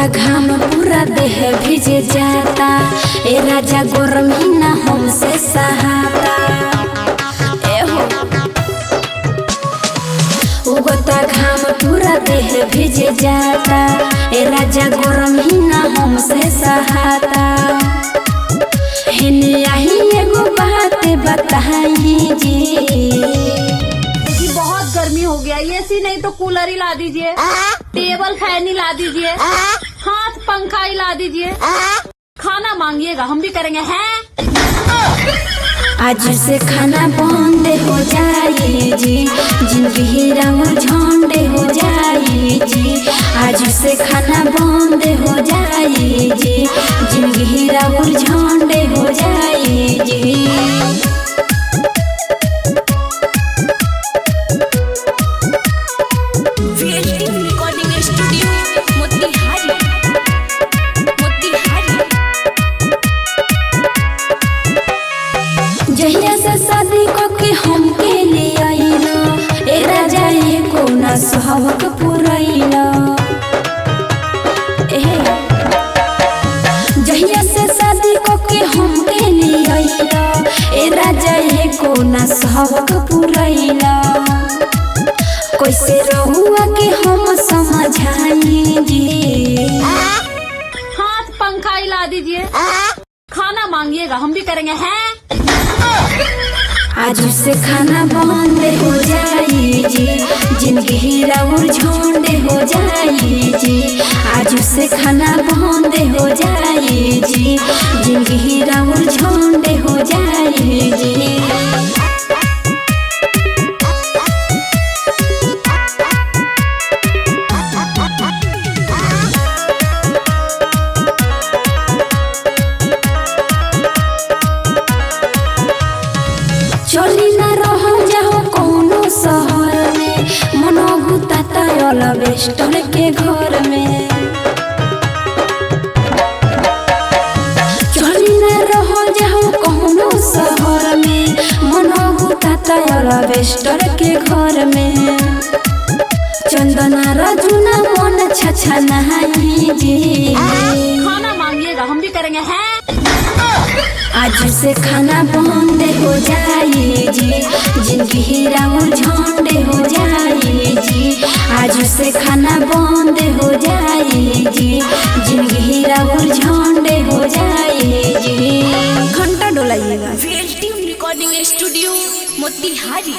उगता घाम पूरा देह भीज जाता, ए राजा गर्मी ना हमसे सहाता। उगता घाम पूरा देह भीज जाता, ए राजा गर्मी ना हमसे सहाता। हेने आई एगो बात बताई जी, बहुत गर्मी हो गया, एसी नहीं तो कूलर ही ला दीजिए, टेबल फैन ही ला दीजिए, हाथ पंखा ही ला दीजिए। खाना मांगिएगा हम भी करेंगे हैं। आज से खाना बंद हो जाए जी, जिंदगी रंग झंडे हो जाए जी। आज से खाना बंद हो जाए जी, जिंदगी रंग झंडे हो जाए जी। जहिया से शादी के हमके ले आइला, ए राजा एको ना सहवक पुरैला। जहिया से शादी के हमके ले आइला, ए राजा एको ना सहवक पुरैला। कैसे रहुआ के हम समझाई जी, हाथ पंखा ही ला दीजिए। खाना मांगिएगा हम भी करेंगे हैं। आज से खाना बंद हो जाए जी, जिंदगी राउर झंडे हो जाए जी। आज से खाना बंद हो जाए जी, जिंदगी राउर झंडे हो जाए जी। चली ना रह जाओ कोनो शहर में, मनोगुता तयल बेस्टल के घर में। चली ना रह जाओ कोनो शहर में, मनोगुता तयल बेस्टल के घर में। चंदना रजुना मन छछा नहाई जी, खाना मांगिएगा हम भी करेंगे हैं। आज से खाना बंद हो जाए जी, जिंदगी राउर झंडे हो जाए जी। आज से खाना बंद हो जाए जी, जिंदगी राउर झंडे हो जाए जी। घंटा डोलाइएगा। Recording studio Motihari.